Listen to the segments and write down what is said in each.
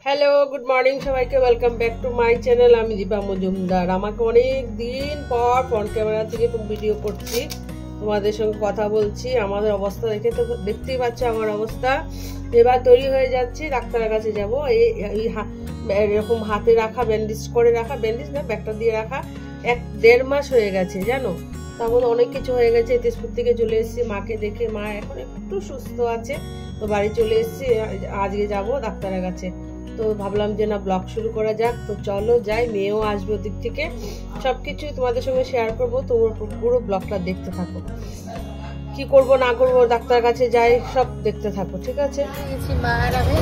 Hello, good morning সবাইকে। Welcome back to my channel. আমি দীপা মজুমদার। আমাকে অনেক দিন পর ফ্রন্ট ক্যামেরা থেকে ভিডিও করছি, তোমাদের সঙ্গে কথা বলছি। আমাদের অবস্থা দেখে তো দেখতেই পাচ্ছ আমার অবস্থা। এবার তৈরি হয়ে যাচ্ছি, ডাক্তারের কাছে যাবো। এরকম হাতে রাখা ব্যান্ডেজ করে রাখা, ব্যান্ডেজ না ব্যাগটা দিয়ে রাখা 1-1.5 মাস হয়ে গেছে জানো। তার মধ্যে অনেক কিছু হয়ে গেছে। তেজপুর থেকে চলে এসেছি মাকে দেখে। মা এখন একটু সুস্থ আছে, তো বাড়ি চলে এসেছি। আজকে যাব ডাক্তারের কাছে। তো ভাবলাম যে না, ব্লগ শুরু করা যাক। তো চলো যাই, মেয়েও আসবে ওদিক থেকে। সবকিছু তোমাদের সঙ্গে শেয়ার করবো, তোমরা পুরো ব্লগটা দেখতে থাকো। কি করব না করব, ডাক্তারের কাছে যাই, সব দেখতে থাকো, ঠিক আছে? মায়ের আমি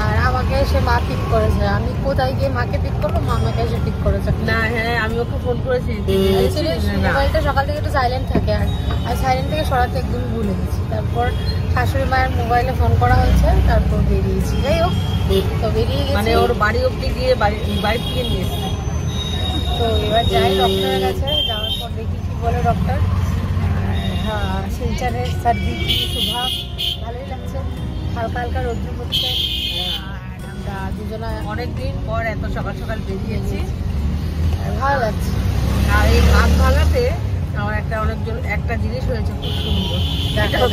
আর আমাকে এসে মা পিক করেছে। আমি কোথায় গিয়ে মাকে পিক করবো, মা আমাকে এসে পিক করেছে। না হ্যাঁ, আমি ওকে ফোন করেছি। মোবাইলটা সকাল থেকে একটু সাইলেন্ট থাকে, আর সাইলেন্ট থেকে সরাতে একদম ভুলে গেছি। তারপর শাশুড়ি মায়ের মোবাইলে ফোন করা হয়েছে, তারপর বেরিয়েছি। যাই হোক, তো বেরিয়ে গেছি, মানে ওর বাড়ি অব্দি গিয়ে বাড়ি থেকে নিয়ে এসেছি। তো এবার যাই ডক্টরের কাছে। যাওয়ার পর দেখি কি বলে ডক্টর। হ্যাঁ, শিলচরের সর্দি সুভা ভালোই লাগছে, হালকা হালকা রৌদ্র পড়ছে। আর আমরা দুজনা অনেকদিন পর এত সকাল সকাল বেরিয়েছি, ভালো লাগছে। আর এই হাত ভাঙাতে আমার একটা জিনিস হয়েছে খুব সুন্দর,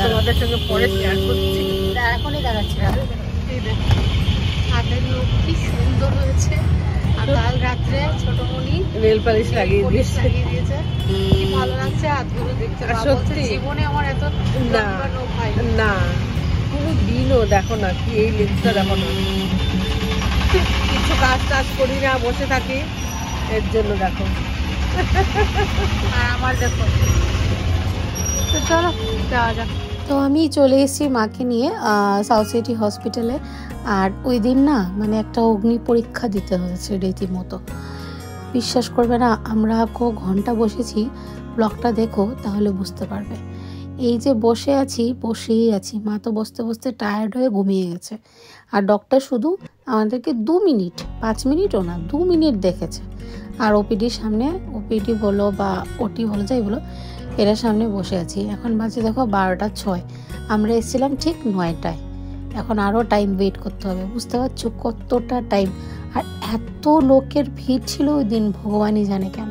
তোমাদের সঙ্গে পরে শেয়ার করছি। এখনই দেখাচ্ছি, হাতের লোক কি সুন্দর হয়েছে। আর কাল রাত্রে ছোটমণি নেল পালিশ লাগিয়ে দিয়েছে, কি ভালো লাগছে হাতগুলো দেখতে। সত্যি জীবনে আমার এত নখ হয় না, পুরো দিনও দেখো না, কি এই লেন্সটা দেখো না। কিছু কাজ টাজ করি না, বসে থাকি, এর জন্য দেখো। আর আমার দেখো। তো চলো যাওয়া যাক। তো আমি চলে এসেছি মাকে নিয়ে সাউথ সিটি হসপিটালে। আর ওই দিন না, মানে একটা অগ্নি পরীক্ষা দিতে হয়েছে রীতিমতো। বিশ্বাস করবে না, আমরা ঘন্টা বসেছি। ব্লগটা দেখো তাহলে বুঝতে পারবে। এই যে বসেই আছি, মা তো বসতে বসতে টায়ার্ড হয়ে ঘুমিয়ে গেছে। আর ডক্টর শুধু আমাদেরকে 2 মিনিট, 5 মিনিটও না, 2 মিনিট দেখেছে। আর ওপিডির সামনে, ওপিডি বলো বা ওটি বলো, যাই বলো, এটার সামনে বসে আছি। এখন বাজে দেখো 12টা 6। আমরা এসেছিলাম ঠিক 9টায়। এখন আরও টাইম ওয়েট করতে হবে, বুঝতে পারছো কতটা টাইম। আর এত লোকের ভিড় ছিল ওই দিন, ভগবানই জানে কেন।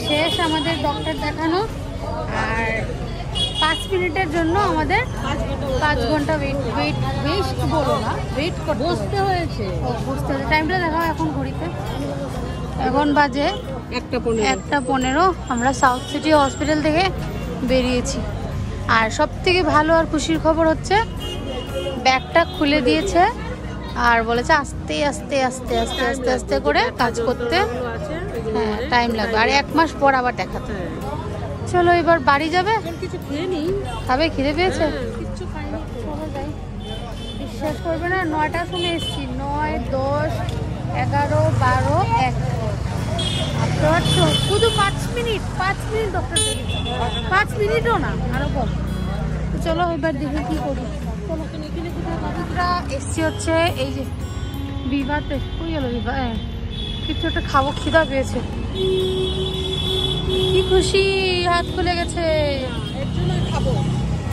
শেষ আমাদের ডক্টর দেখানো। আর 5 মিনিটের জন্য আমাদের 5 ঘন্টা ওয়েট বলো না, ওয়েট করতে বসতে হয়েছে। টাইমটা দেখাও এখন ঘড়িতে। এখন বাজে 1:15। আমরা সাউথ সিটি হসপিটাল থেকে বেরিয়েছি। আর সব থেকে ভালো আর খুশির খবর হচ্ছে, ব্যাগটা খুলে দিয়েছে আর বলেছে আস্তে আস্তে আস্তে আস্তে আস্তে আস্তে করে কাজ করতে। হ্যাঁ, টাইম লাগবে। আর 1 মাস পর আবার দেখাতে। চলো এবার বাড়ি যাবে। কিছু খেয়ে নিই, খাবে? খিদে পেয়েছে? কিচ্ছু খাইনি। চলো যাই। বিশ্বাস করবে না, 9টার সময় এসেছি। 9, 10, 11, 12, 1। শুধু 5 মিনিট ডক্টর, 5 মিনিটও না, আরো কম। চলো এবার দেখে কি করি। চলো, এসছি হচ্ছে এই যে বিভাতে। কই গেল বিভা? কিছু একটা খাবো, খিদা পেয়েছে। কি খুশি, হাত খুলে গেছে।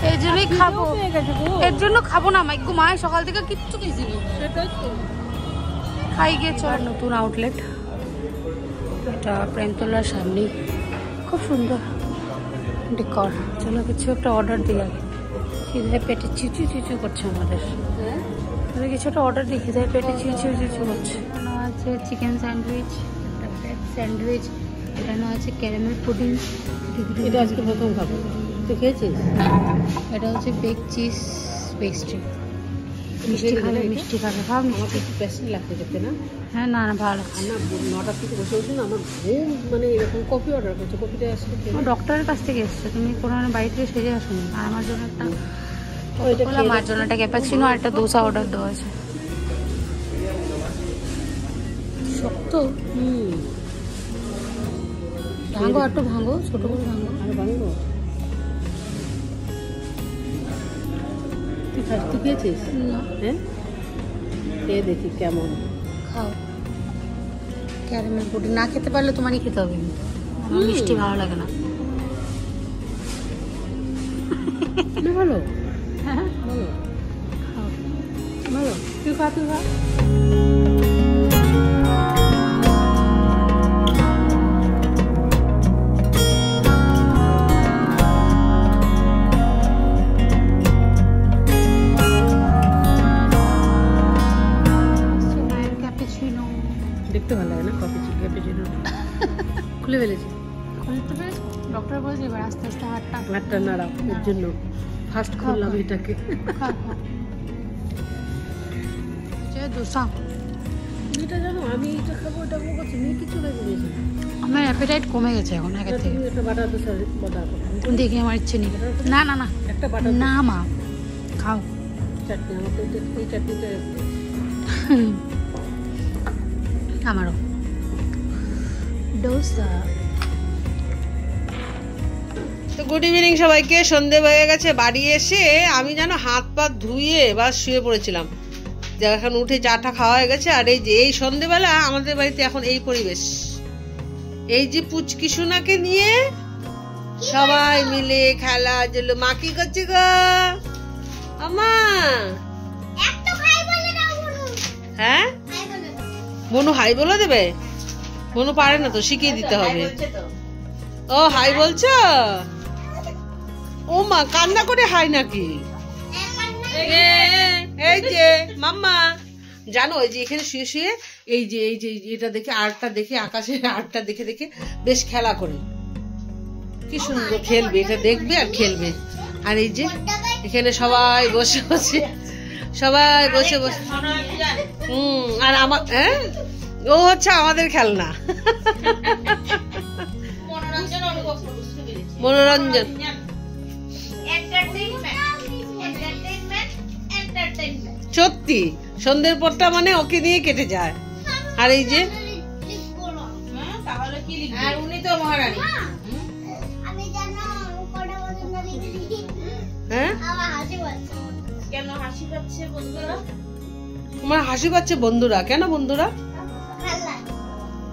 এই জন্যই খাবো। এর জন্য খাবো না মাইগো, মায় সকাল থেকে কিচ্ছু খেয়েছিল। খাই গিয়ে চল। নতুন আউটলেট, এটা প্রেমতলার সামনে, খুব সুন্দর ডেকর। চলো কিছু একটা অর্ডার দিই আগে, খিদে পেটে চিচু চিচু করছে আমাদের। কিছু একটা অর্ডার দিই, খিদে পেটে চিচু চিচু করছে। এখানে আছে চিকেন স্যান্ডউইচ, একটা ভেজ স্যান্ডউইচ, এখানে আছে ক্যারামেল পুডিং। এটা আজকে প্রথম খাবো। তুই খেয়েছিস? এটা হচ্ছে বেক চিজ পেস্ট্রি। মিষ্টি খাবে? মিষ্টি খাবে, খাও মিষ্টি। পেস্ট্রি লাগতে দেখতে না? হ্যাঁ, না না ভালো লাগছে না। 9টার থেকে বসে বসে না আমার ঘুম, মানে এরকম কফি অর্ডার করছে। কফিটা আসলে ডক্টরের কাছ থেকে এসছে, তুমি কোনো বাড়ি থেকে সেজে আসোনি। আর আমার জন্য একটা, মার জন্য একটা ক্যাপাচিনো আর একটা দোসা অর্ডার দেওয়া আছে। শক্ত। ভাঙো, একটু ভাঙো, ছোট করে ভাঙো। আর ভাঙবো? তুই খেয়েছিস? না। হ্যাঁ, খেয়ে দেখি কেমন। খাও। ক্যারামেল পুডিং না খেতে পারলে তোমারই খেতে হবে, আমার মিষ্টি ভালো লাগে না। ভালো হ্যাঁ ভালো খাও। ভালো, তুই খা তুই খা। মায়ের ক্যাপুচিনো দেখতে ভালো লাগে না কফি ক্যাপুচিনো? খুলে ফেলেছি। খুলতে পেরেছো? ডক্টর বলেছে এবার আস্তে আস্তে হাতটা হাতটা নাড়াও, এর জন্য ফার্স্ট খুললাম এটাকে। দোসা এটা জানো আমি এটা খাবো ওটা খাবো, তুমি কিছু ভেবে দিয়েছো। আমার অ্যাপেটাইট কমে গেছে এখন আগের থেকে। তুমি একটা বাটার দোসা অর্ডার করো। দেখি আমার ইচ্ছে নেই। না না না একটা বাটার না মা খাও। চাটনি আমার তো এই চাটনিটা আমারও ডোসা। তো গুড ইভিনিং সবাইকে। সন্ধে হয়ে গেছে, বাড়ি এসে আমি যেন হাত পা ধুয়ে এবার শুয়ে পড়েছিলাম। এখন উঠে চাটা খাওয়া হয়ে গেছে। আর এই যে এই সন্ধেবেলা আমাদের বাড়িতে এখন এই পরিবেশ, এই যে পুচকি সোনাকে নিয়ে সবাই মিলে খেলা জন্য। মা কি করছে গো আমা? হ্যাঁ মনু হাই বলে দেবে? মনু পারে না তো, শিখিয়ে দিতে হবে। ও হাই বলছো? ও মা কান্না করে হাই নাকি? এই যে মাম্মা জানো ওই যে এখানে শুয়ে শুয়ে এই যে এটা দেখে আর্টটা দেখে, আকাশের আর্টটা দেখে দেখে বেশ খেলা করে। কি সুন্দর খেলবে, এটা দেখবে আর খেলবে। আর এই যে এখানে সবাই বসে বসে সবাই বসে বসে আর আমার ও হচ্ছে আমাদের খেলনা। মনোরঞ্জন সত্যি সন্ধ্যের পরটা মানে ওকে নিয়ে কেটে যায়। আর এই যে উনি তো মহারানী। হ্যাঁ তোমার হাসি পাচ্ছে বন্ধুরা? কেন বন্ধুরা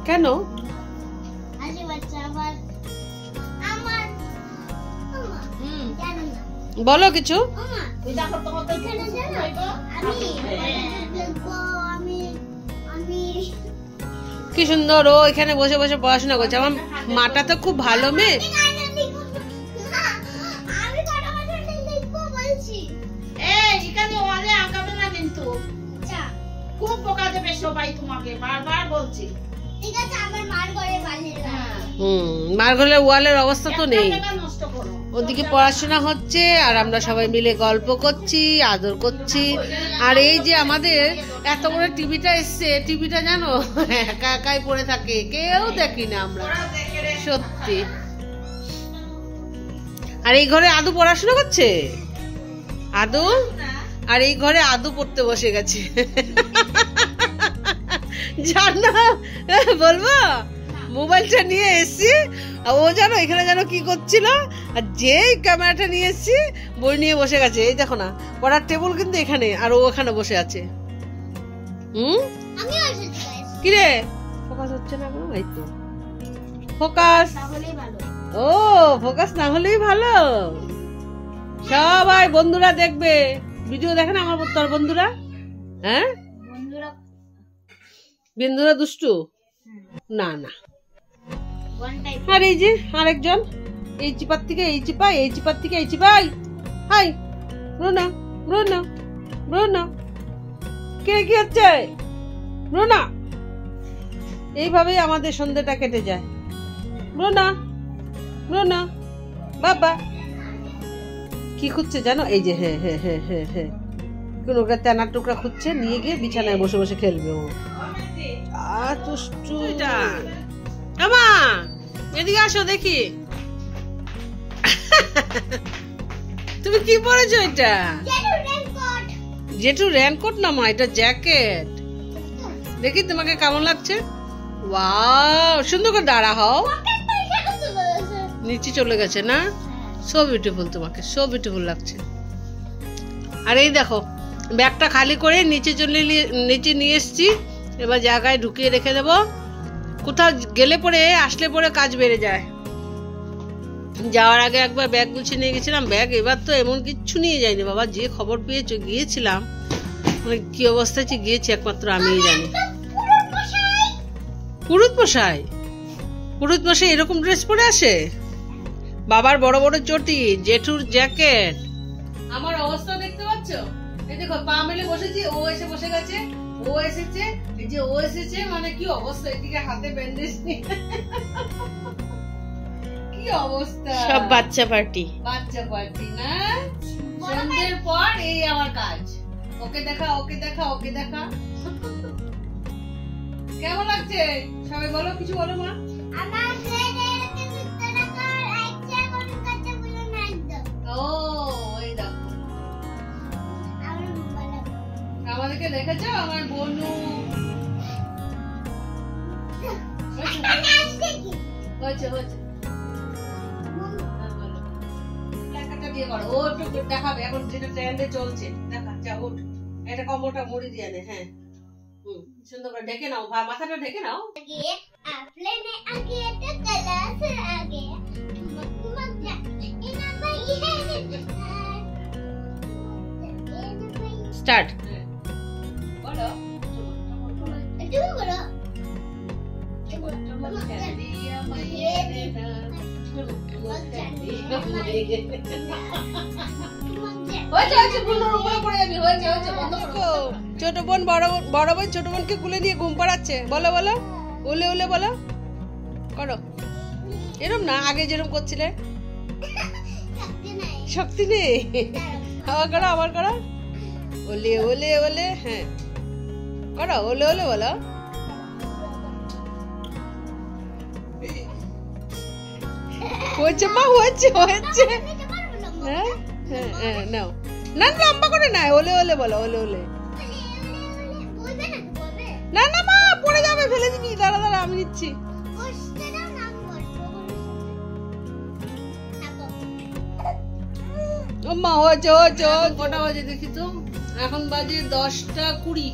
কেন? বলো কিছু। কি সুন্দর ও এখানে বসে বসে পড়াশোনা করছে। আমার মাটা তো খুব ভালো মেয়ে। খুব বোকা দেবে সবাই তোমাকে, বারবার বলছি। মার ঘরের ওয়ালের অবস্থা তো নেই, ওদিকে পড়াশোনা হচ্ছে আর আমরা সবাই মিলে গল্প করছি, আদর করছি। আর এই যে আমাদের এত বড় টিভিটা এসছে, টিভিটা জানো একা একাই পড়ে থাকে, কেউ দেখি না আমরা সত্যি। আর এই ঘরে আদু পড়াশোনা করছে, আদু। আর এই ঘরে আদু পড়তে বসে গেছে। জানো বলবো মোবাইলটা নিয়ে এসছি, ও জানো এখানে জানো কি করছিল, আর যেই ক্যামেরাটা নিয়ে এসছি বই নিয়ে বসে গেছে। এই দেখো না পড়ার টেবিল কিন্তু এখানে, আর ও ওখানে বসে আছে। কিরে ফোকাস হচ্ছে না কোনো? এই তো ফোকাস। ও ফোকাস না হলেই ভালো। সবাই বন্ধুরা দেখবে ভিডিও, দেখে না আমার তোর বন্ধুরা? হ্যাঁ বন্ধুরা দুষ্টু না না। আর এই যে আরেকজন এই চিপার থেকে এই চিপা, এই চিপার থেকে এই চিপাই। হাই রোনা রোনা রোনা, কে কি হচ্ছে রোনা? এইভাবেই আমাদের সন্ধ্যাটা কেটে যায়। রোনা রোনা বাবা কি খুঁজছে জানো? এই যে হ্যাঁ হ্যাঁ হ্যাঁ হ্যাঁ হ্যাঁ কোনো তেনার টুকরা খুঁজছে, নিয়ে গিয়ে বিছানায় বসে বসে খেলবে ও। আমা এদিকে আসো দেখি। তুমি কি পরেছো? এটা জেঠু রেনকোট না মা, এটা জ্যাকেট। দেখি তোমাকে কেমন লাগছে। ওয়াও সুন্দর করে দাঁড়া হও। নিচে চলে গেছে না? সো বিউটিফুল, তোমাকে সো বিউটিফুল লাগছে। আর এই দেখো ব্যাগটা খালি করে নিচে নিয়ে এসছি, এবার জায়গায় ঢুকিয়ে রেখে দেবো। কোথাও গেলে পরে আসলে পরে কাজ বেড়ে যায়। যাওয়ার আগে একবার ব্যাগ গুছিয়ে নিয়ে গেছিলাম, ব্যাগ এবার তো এমন কিচ্ছু নিয়ে যাইনি বাবা। যে খবর পেয়েছো গিয়েছিলাম, মানে কি অবস্থায় গিয়েছি একমাত্র আমিই জানি। পুরুত মশাই, পুরুত মশাই এরকম ড্রেস পরে আসে? বাবার বড় বড় চটি, জেঠুর জ্যাকেট। আমার অবস্থা দেখতে পাচ্ছ? এই দেখো পা মেলে বসেছি, ও এসে বসে গেছে, ও এসেছে, এই যে ও এসেছে, মানে কি অবস্থা। এদিকে হাতে ব্যান্ডেজ নিয়ে কি অবস্থা। সব বাচ্চা পার্টি, বাচ্চা পার্টি না? সন্ধ্যের পর এই আমার কাজ। ওকে দেখা, ওকে দেখা, ওকে দেখা। কেমন লাগছে সবাই বলো, কিছু বলো মা। ও এই দেখো আমাদেরকে দেখেছো, আমার বোনু। হয়েছে হয়েছে, দিয়ে করো। ও একটু দেখাবে এখন যেটা ট্রেন্ডে চলছে। দেখা যা, ওঠ, এটা কম্বলটা মুড়ি দিয়ে নে। হ্যাঁ সুন্দর করে ঢেকে নাও, মাথাটা ঢেকে নাও। স্টার্ট বলো। ছোট বোন বড় বোন ছোট বোনকে কুলে নিয়ে ঘুম পাড়াচ্ছে। বলো বলো, উলে উলে বলো, করো। এরম না, আগে যেরকম করছিলে। শক্তি নেই। আবার করো, আবার করো। ওলে ওলে ওলে, হ্যাঁ করো, ওলে ওলে বলো। হয়েছে মা, হয়েছে হয়েছে। হ্যাঁ হ্যাঁ হ্যাঁ, নাও না, লম্বা করে না, ওলে ওলে বলো, ওলে ওলে। না না মা, পড়ে যাবে, ফেলে দিবি। দাঁড়া দাঁড়া, আমি নিচ্ছি। মা হয়েছে হয়েছে। কটা বাজে দেখি তো, এখন বাজে 10:20।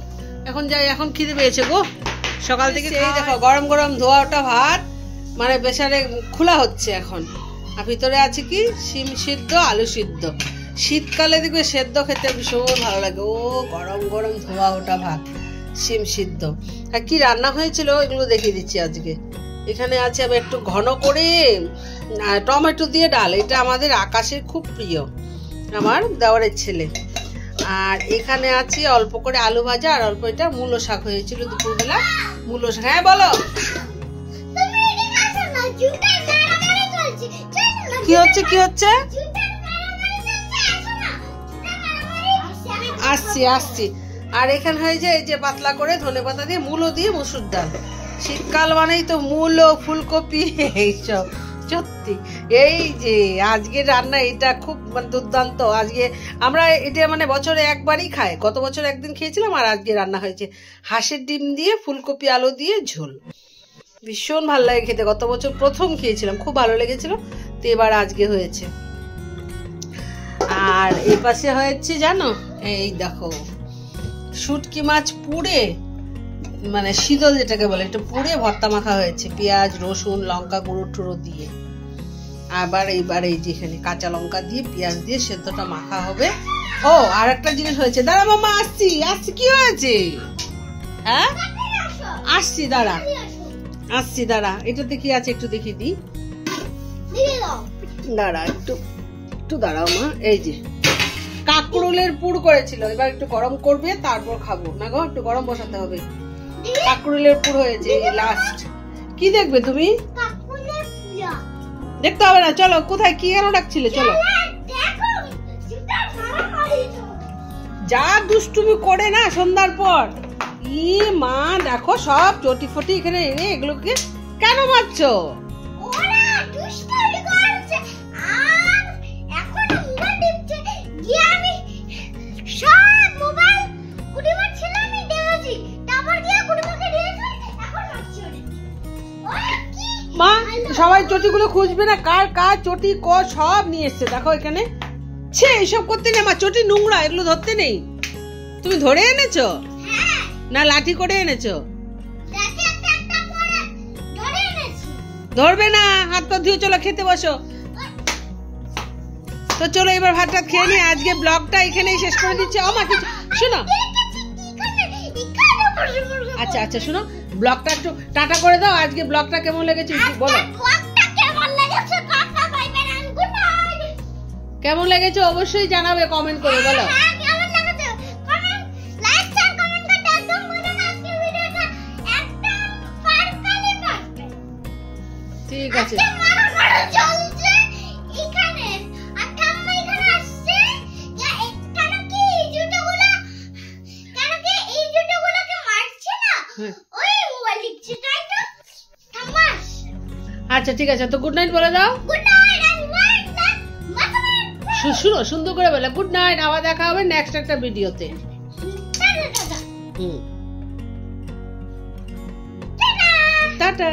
এখন যাই, এখন খিদে পেয়েছে গো। সকাল থেকে এই দেখো গরম গরম ধোয়া ওটা ভাত, মানে প্রেসারে খোলা হচ্ছে এখন। আর ভিতরে আছে কি শিম সিদ্ধ, আলু সিদ্ধ। শীতকালে দেখবে সেদ্ধ খেতে ভীষণ ভালো লাগে। ও গরম গরম ধোয়া ওটা ভাত, শিম সিদ্ধ। আর কি রান্না হয়েছিল এগুলো দেখিয়ে দিচ্ছি আজকে। এখানে আছে আমি একটু ঘন করে টমেটো দিয়ে ডাল, এটা আমাদের আকাশের খুব প্রিয়, আমার দেওয়ারের ছেলে। আর এখানে আছে অল্প করে আলু ভাজা, আর অল্প এটা মূলো শাক হয়েছিল দুপুরবেলা। মূলো শাক, হ্যাঁ বলো কি হচ্ছে, কি হচ্ছে? আসছি আসছি। আর এখানে হয়েছে এই যে পাতলা করে ধনেপাতা দিয়ে মূলো দিয়ে মসুর ডাল। শীতকাল মানেই তো মূলো, ফুলকপি এইসব। সত্যি এই যে আজকে রান্না এটা খুব মানে দুর্দান্ত। আজকে আমরা এটা মানে বছরে একবারই খাই। গত বছর একদিন খেয়েছিলাম, আর আজকে রান্না হয়েছে হাঁসের ডিম দিয়ে ফুলকপি আলু দিয়ে ঝোল। ভীষণ ভালো লাগে খেতে। গত বছর প্রথম খেয়েছিলাম, খুব ভালো লেগেছিল। তো এবার আজকে হয়েছে। আর এই পাশে হয়েছে জানো, এই দেখো শুটকি মাছ পুড়ে, মানে শীতল যেটাকে বলে, একটু পুড়ে ভর্তা মাখা হয়েছে, পেঁয়াজ রসুন লঙ্কা গুঁড়ো টুড়ো দিয়ে। আবার এইবার এই যেখানে কাঁচা লঙ্কা দিয়ে পেঁয়াজ দিয়ে সেদ্ধটা মাখা হবে। ও আর একটা জিনিস হয়েছে, দাঁড়া মামা আসছি আসছি। কি হয়েছে? হ্যাঁ আসছি, দাঁড়া আসছি, দাঁড়া। এটাতে কি আছে একটু দেখিয়ে দিই, দাঁড়া একটু একটু দাঁড়াও মা। এই যে কাকরোলের পুর করেছিল, এবার একটু গরম করবে তারপর খাবো। না গো, একটু গরম বসাতে হবে। কাকরোলের পুর হয়েছে লাস্ট। কি দেখবে তুমি? দেখতে হবে না, চলো। কোথায় কি কেন ডাকছিলে? চলো। যা দুষ্টুমি করে না সন্ধ্যার পর, ই মা দেখো সব চটি ফটি এখানে এনে এগুলোকে কেন মারছো? মা সবাই চটিগুলো খুঁজবে না, কার কার চটি সব নিয়ে এসছে দেখো এখানে। ছে এইসব করতে নেই মা, চটি নোংরা, এগুলো ধরতে নেই। তুমি ধরে এনেছো না লাঠি করে এনেছো? ধরবে না, হাত পা ধুয়ে চলো খেতে বসো। তো চলো এবার ভাতটা খেয়ে নি, আজকে ব্লগটা এখানেই শেষ করে দিচ্ছি। ও মা কিছু শোনো, আচ্ছা আচ্ছা শোনো, ব্লগটা একটু টাটা করে দাও। আজকে ব্লগটা কেমন লেগেছে বলো, কেমন লেগেছে অবশ্যই জানাবে কমেন্ট করে, বলো। ঠিক আছে, আচ্ছা ঠিক আছে, তো গুড নাইট বলে দাও। শুনো সুন্দর করে বলে গুড নাইট, আবার দেখা হবে নেক্সট একটা ভিডিওতে। টাটা।